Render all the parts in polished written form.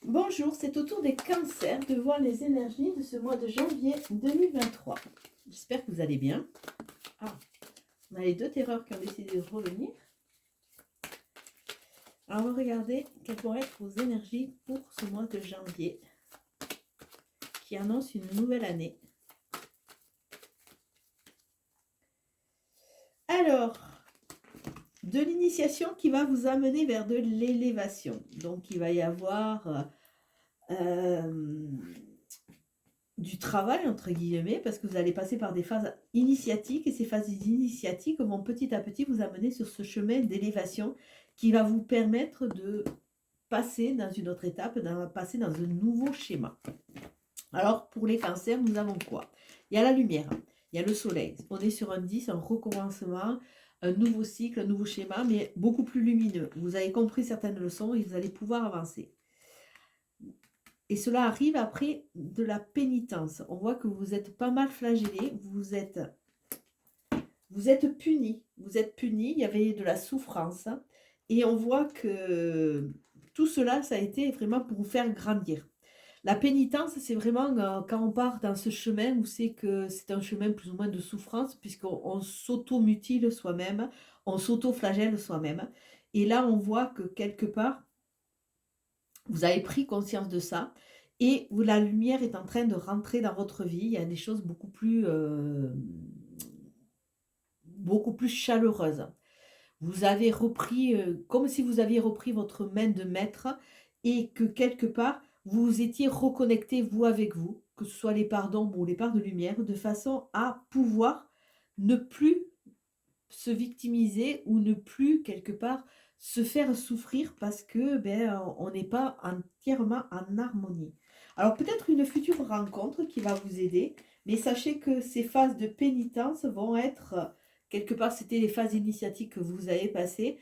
Bonjour, c'est au tour des cancers de voir les énergies de ce mois de janvier 2023. J'espère que vous allez bien. Ah, on a les deux terreurs qui ont décidé de revenir. Alors, on va regarder quelles vont être vos énergies pour ce mois de janvier qui annonce une nouvelle année. Alors, de l'initiation qui va vous amener vers de l'élévation. Donc, il va y avoir du travail, entre guillemets, parce que vous allez passer par des phases initiatiques, et ces phases initiatiques vont petit à petit vous amener sur ce chemin d'élévation qui va vous permettre de passer dans une autre étape, passer dans un nouveau schéma. Alors, pour les cancers, nous avons quoi? Il y a la lumière, il y a le soleil. On est sur un 10, un recommencement, un nouveau cycle, un nouveau schéma, mais beaucoup plus lumineux. Vous avez compris certaines leçons et vous allez pouvoir avancer. Et cela arrive après de la pénitence. On voit que vous êtes pas mal flagellé, vous êtes puni. Vous êtes puni, il y avait de la souffrance. Et on voit que tout cela, ça a été vraiment pour vous faire grandir. La pénitence, c'est vraiment quand on part dans ce chemin où c'est que c'est un chemin plus ou moins de souffrance, puisqu'on s'auto-mutile soi-même, on s'auto-flagelle soi-même. Et là, on voit que quelque part, vous avez pris conscience de ça et la lumière est en train de rentrer dans votre vie. Il y a des choses beaucoup plus chaleureuses. Vous avez repris, comme si vous aviez repris votre main de maître et que quelque part, vous étiez reconnecté, vous, avec vous, que ce soit les parts d'ombre ou les parts de lumière, de façon à pouvoir ne plus se victimiser ou ne plus, quelque part, se faire souffrir parce que on n'est pas entièrement en harmonie. Alors peut-être une future rencontre qui va vous aider, mais sachez que ces phases de pénitence vont être, quelque part, c'était les phases initiatiques que vous avez passées,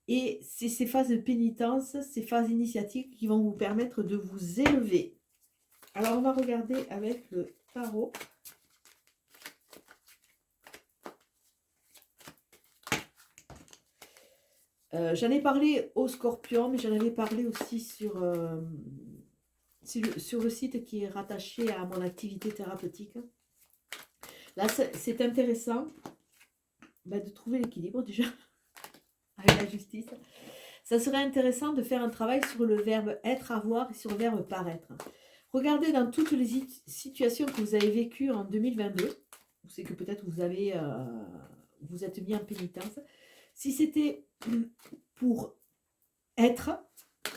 et c'est ces phases de pénitence, ces phases initiatiques qui vont vous permettre de vous élever. Alors on va regarder avec le tarot. J'en ai parlé au Scorpion, mais j'en avais parlé aussi sur le site qui est rattaché à mon activité thérapeutique. Là, c'est intéressant de trouver l'équilibre déjà avec la justice. Ça serait intéressant de faire un travail sur le verbe être, avoir et sur le verbe paraître. Regardez dans toutes les situations que vous avez vécues en 2022, c'est que peut-être vous êtes mis en pénitence. Si c'était pour être,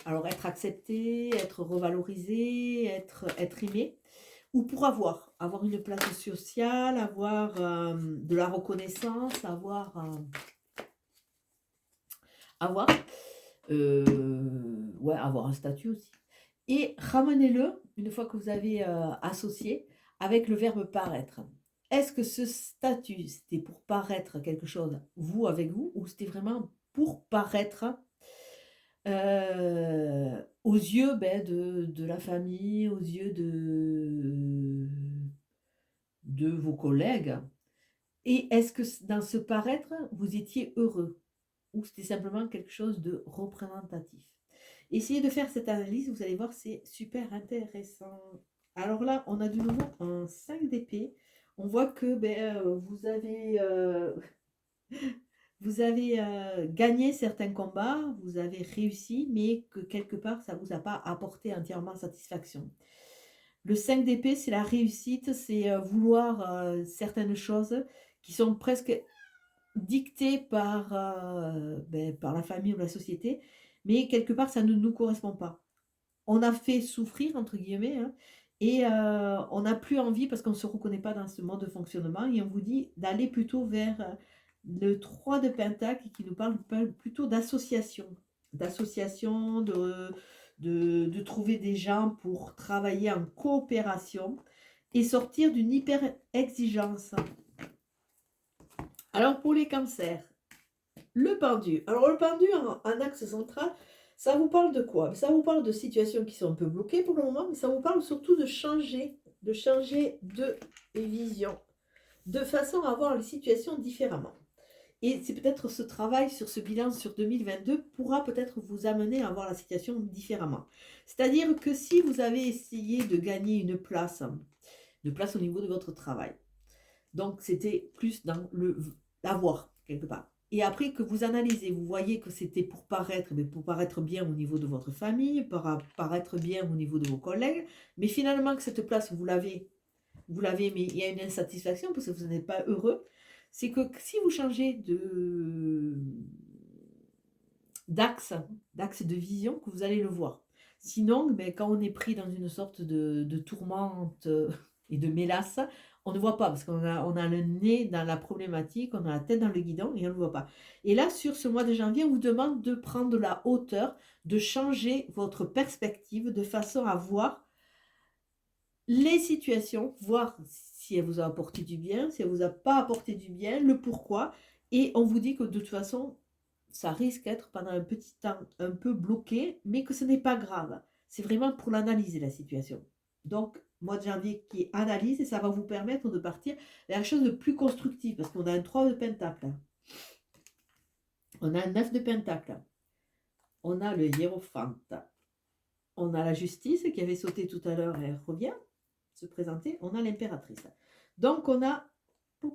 alors être accepté, être revalorisé, être aimé, ou pour avoir une place sociale, avoir de la reconnaissance, avoir un statut aussi. Et ramenez-le, une fois que vous avez associé, avec le verbe paraître. Est-ce que ce statut, c'était pour paraître quelque chose, vous avec vous, ou c'était vraiment pour paraître aux yeux de la famille, aux yeux de vos collègues? Et est-ce que dans ce paraître, vous étiez heureux? Ou c'était simplement quelque chose de représentatif? Essayez de faire cette analyse, vous allez voir, c'est super intéressant. Alors là, on a de nouveau un 5 d'épée. On voit que vous avez gagné certains combats, vous avez réussi, mais que quelque part, ça ne vous a pas apporté entièrement satisfaction. Le 5 d'épée, c'est la réussite, c'est vouloir certaines choses qui sont presque dictées par la famille ou la société, mais quelque part, ça ne nous correspond pas. On a fait souffrir, entre guillemets, hein, et on n'a plus envie parce qu'on ne se reconnaît pas dans ce mode de fonctionnement, et on vous dit d'aller plutôt vers le 3 de Pentacle qui nous parle plutôt d'association, de trouver des gens pour travailler en coopération et sortir d'une hyper-exigence. Alors pour les cancers, le pendu. Alors le pendu en axe central, ça vous parle de quoi? Ça vous parle de situations qui sont un peu bloquées pour le moment, mais ça vous parle surtout de changer de vision, de façon à voir les situations différemment. Et c'est peut-être ce travail sur ce bilan sur 2022 pourra peut-être vous amener à voir la situation différemment. C'est-à-dire que si vous avez essayé de gagner une place au niveau de votre travail, donc c'était plus dans le l'avoir quelque part. Et après que vous analysez, vous voyez que c'était pour paraître, mais pour paraître bien au niveau de votre famille, paraître bien au niveau de vos collègues, mais finalement que cette place, vous l'avez, mais il y a une insatisfaction parce que vous n'êtes pas heureux, c'est que si vous changez d'axe, d'axe de vision, que vous allez le voir. Sinon, ben, quand on est pris dans une sorte de tourmente et de mélasse, on ne voit pas parce on a le nez dans la problématique, on a la tête dans le guidon et on ne voit pas. Et là, sur ce mois de janvier, on vous demande de prendre de la hauteur, de changer votre perspective de façon à voir les situations, voir si elle vous a apporté du bien, si elle vous a pas apporté du bien, le pourquoi. Et on vous dit que de toute façon, ça risque d'être pendant un petit temps un peu bloqué, mais que ce n'est pas grave. C'est vraiment pour l'analyser la situation. Donc, mois de janvier qui analyse et ça va vous permettre de partir vers la chose de plus constructive parce qu'on a un 3 de pentacle. On a un 9 de pentacle. On a le hiérophante. On a la justice qui avait sauté tout à l'heure et elle revient se présenter. On a l'impératrice. Donc on a 1,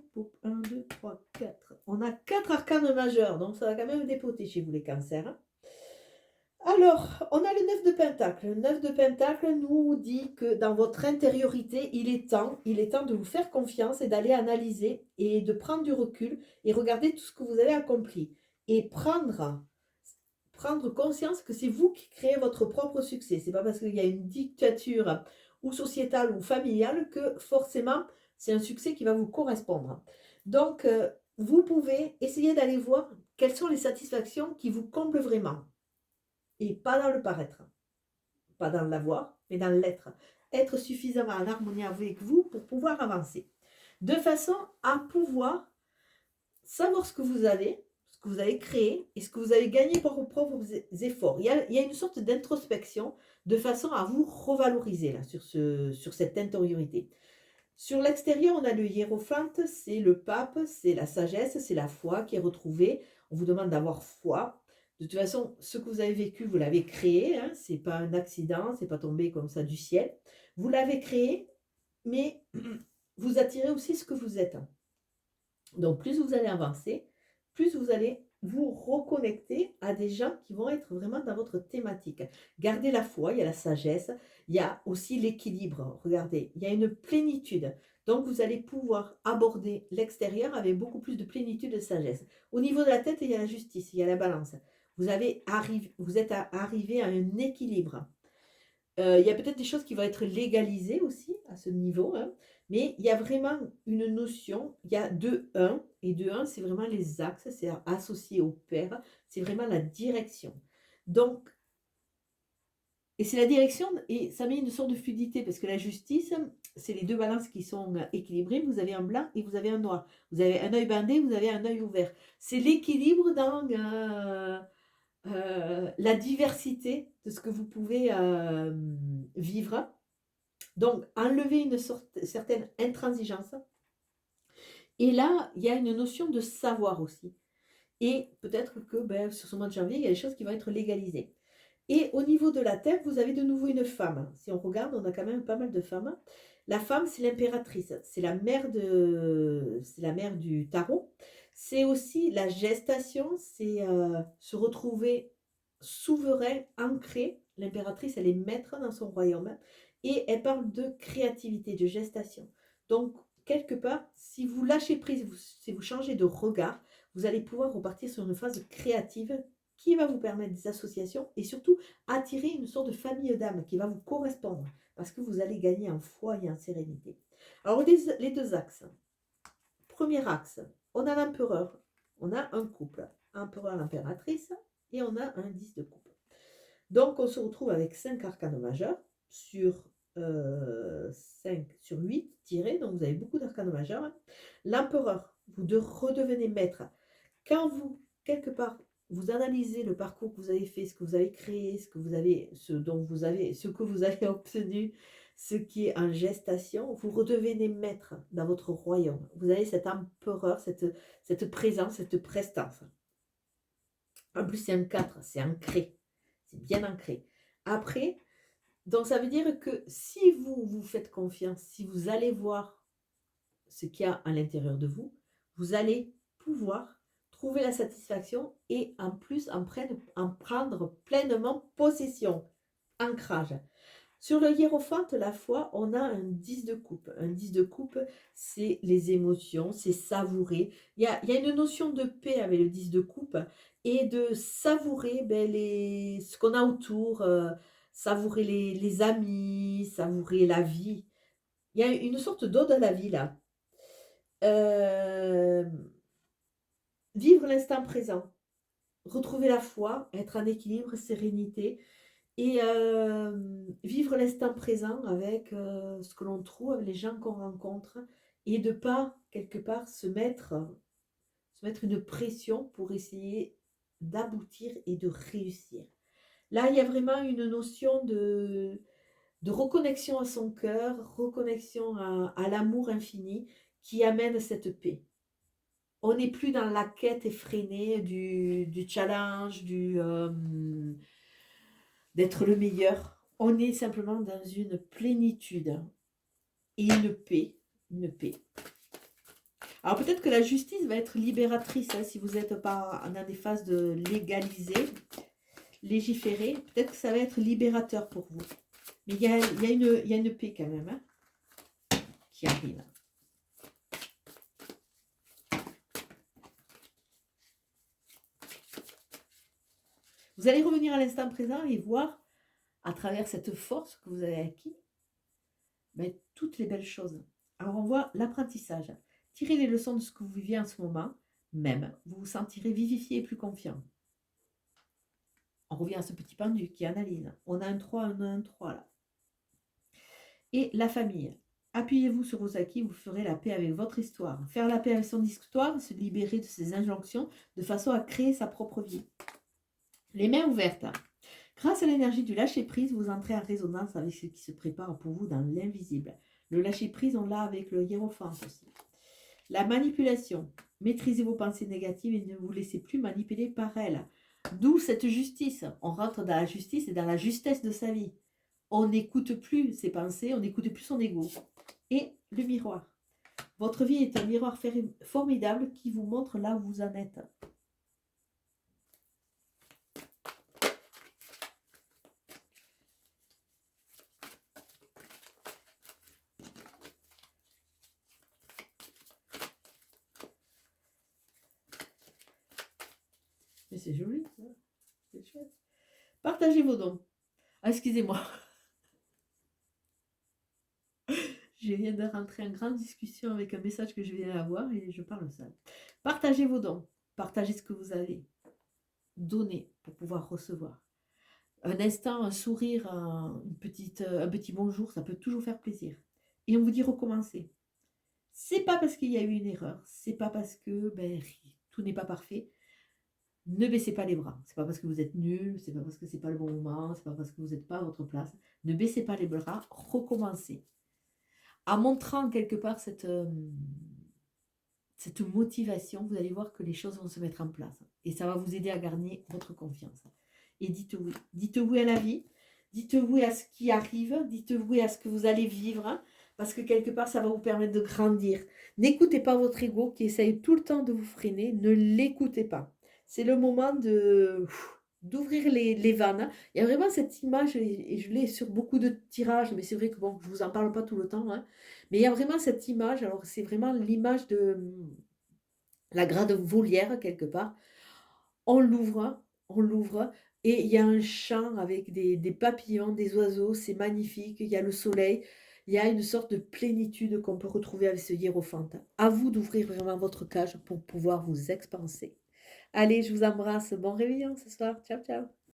2, 3, 4. On a 4 arcanes majeurs. Donc ça va quand même dépoter chez vous les cancers. Alors, on a le 9 de pentacle. Le 9 de pentacle nous dit que dans votre intériorité, il est temps de vous faire confiance et d'aller analyser et de prendre du recul et regarder tout ce que vous avez accompli. Et prendre conscience que c'est vous qui créez votre propre succès. C'est pas parce qu'il y a une dictature ou sociétale ou familiale que forcément c'est un succès qui va vous correspondre. Donc, vous pouvez essayer d'aller voir quelles sont les satisfactions qui vous comblent vraiment. Et pas dans le paraître, pas dans l'avoir, mais dans l'être. Être suffisamment en harmonie avec vous pour pouvoir avancer. De façon à pouvoir savoir ce que vous avez créé et ce que vous avez gagné par vos propres efforts. Il y a une sorte d'introspection de façon à vous revaloriser là, sur cette intériorité. Sur l'extérieur, on a le hiérophante, c'est le pape, c'est la sagesse, c'est la foi qui est retrouvée. On vous demande d'avoir foi. De toute façon, ce que vous avez vécu, vous l'avez créé. Hein, c'est pas un accident, c'est pas tombé comme ça du ciel. Vous l'avez créé, mais vous attirez aussi ce que vous êtes. Donc, plus vous allez avancer, plus vous allez vous reconnecter à des gens qui vont être vraiment dans votre thématique. Gardez la foi, il y a la sagesse, il y a aussi l'équilibre. Regardez, il y a une plénitude. Donc, vous allez pouvoir aborder l'extérieur avec beaucoup plus de plénitude et de sagesse. Au niveau de la tête, il y a la justice, il y a la balance. Vous êtes arrivé à un équilibre. Il y a peut-être des choses qui vont être légalisées aussi à ce niveau, hein, mais il y a vraiment une notion, il y a 2-1, et 2-1, c'est vraiment les axes, c'est associé au père, c'est vraiment la direction. Donc, et c'est la direction, et ça met une sorte de fluidité, parce que la justice, c'est les deux balances qui sont équilibrées, vous avez un blanc et vous avez un noir. Vous avez un œil bandé, vous avez un œil ouvert. C'est l'équilibre dans la diversité de ce que vous pouvez vivre. Donc, enlever une certaine intransigeance. Et là, il y a une notion de savoir aussi. Et peut-être que sur ce mois de janvier, il y a des choses qui vont être légalisées. Et au niveau de la terre, vous avez de nouveau une femme. Si on regarde, on a quand même pas mal de femmes. La femme, c'est l'impératrice. C'est la mère du tarot. C'est aussi la gestation. C'est se retrouver souverain, ancré. L'impératrice, elle est maître dans son royaume. Et elle parle de créativité, de gestation. Donc, quelque part, si vous lâchez prise, si vous changez de regard, vous allez pouvoir repartir sur une phase créative qui va vous permettre des associations et surtout attirer une sorte de famille d'âmes qui va vous correspondre parce que vous allez gagner en foi et en sérénité. Alors, les deux axes. Premier axe, on a l'empereur, on a un couple, empereur, l'impératrice, et on a un 10 de coupe. Donc, on se retrouve avec 5 arcanes majeurs sur 5 sur 8 tirés, donc vous avez beaucoup d'arcanes majeurs. L'empereur, vous redevenez maître. Quand vous, quelque part, vous analysez le parcours que vous avez fait, ce que vous avez créé, ce que vous avez obtenu, ce qui est en gestation, vous redevenez maître dans votre royaume. Vous avez cet empereur, cette présence, cette prestance. En plus, c'est un 4, c'est ancré. C'est bien ancré. Après, donc ça veut dire que si vous vous faites confiance, si vous allez voir ce qu'il y a à l'intérieur de vous, vous allez pouvoir trouver la satisfaction et en plus en prendre pleinement possession. Ancrage. Sur le hiérophant, la foi, on a un 10 de coupe. Un 10 de coupe, c'est les émotions, c'est savourer. Il y a une notion de paix avec le 10 de coupe et de savourer ce qu'on a autour, savourer les amis, savourer la vie. Il y a une sorte d'ode à la vie là. Euh, Vivre l'instant présent, retrouver la foi, être en équilibre, sérénité. Et vivre l'instant présent avec ce que l'on trouve, avec les gens qu'on rencontre, et de pas, quelque part, se mettre une pression pour essayer d'aboutir et de réussir. Là, il y a vraiment une notion de reconnexion à son cœur, reconnexion à l'amour infini qui amène cette paix. On n'est plus dans la quête effrénée du challenge, d'être le meilleur. On est simplement dans une plénitude et une paix. Une paix. Alors peut-être que la justice va être libératrice si vous n'êtes pas dans des phases de légiférer. Peut-être que ça va être libérateur pour vous. Mais il y a une paix quand même qui arrive. Vous allez revenir à l'instant présent et voir à travers cette force que vous avez acquis toutes les belles choses. Alors on voit l'apprentissage. Tirez les leçons de ce que vous vivez en ce moment, même. Vous vous sentirez vivifié et plus confiant. On revient à ce petit pendu qui analyse. On a un 3, on a un 3 là. Et la famille. Appuyez-vous sur vos acquis, vous ferez la paix avec votre histoire. Faire la paix avec son histoire, se libérer de ses injonctions de façon à créer sa propre vie. Les mains ouvertes. Grâce à l'énergie du lâcher-prise, vous entrez en résonance avec ce qui se prépare pour vous dans l'invisible. Le lâcher-prise, on l'a avec le hiérophant aussi. La manipulation. Maîtrisez vos pensées négatives et ne vous laissez plus manipuler par elles. D'où cette justice. On rentre dans la justice et dans la justesse de sa vie. On n'écoute plus ses pensées, on n'écoute plus son ego. Et le miroir. Votre vie est un miroir formidable qui vous montre là où vous en êtes. Mais c'est joli, ça. C'est chouette. Partagez vos dons. Ah, excusez-moi. Je viens de rentrer en grande discussion avec un message que je viens d'avoir et je parle seul. Partagez vos dons. Partagez ce que vous avez. Donnez pour pouvoir recevoir. Un instant, un sourire, un petit bonjour, ça peut toujours faire plaisir. Et on vous dit recommencer. C'est pas parce qu'il y a eu une erreur, c'est pas parce que tout n'est pas parfait. Ne baissez pas les bras. C'est pas parce que vous êtes nul, c'est pas parce que c'est pas le bon moment, c'est pas parce que vous n'êtes pas à votre place. Ne baissez pas les bras, recommencez. En montrant quelque part cette motivation, vous allez voir que les choses vont se mettre en place. Et ça va vous aider à gagner votre confiance. Et dites oui. Dites oui à la vie. Dites oui à ce qui arrive. Dites oui à ce que vous allez vivre. Parce que quelque part, ça va vous permettre de grandir. N'écoutez pas votre ego qui essaye tout le temps de vous freiner. Ne l'écoutez pas. C'est le moment d'ouvrir les vannes. Il y a vraiment cette image, et je l'ai sur beaucoup de tirages, mais c'est vrai que bon, je ne vous en parle pas tout le temps. Mais il y a vraiment cette image, alors c'est vraiment l'image de la grande volière quelque part. On l'ouvre, et il y a un champ avec des papillons, des oiseaux, c'est magnifique, il y a le soleil, il y a une sorte de plénitude qu'on peut retrouver avec ce hiérophante. À vous d'ouvrir vraiment votre cage pour pouvoir vous expanser. Allez, je vous embrasse, bon réveillon ce soir, ciao ciao.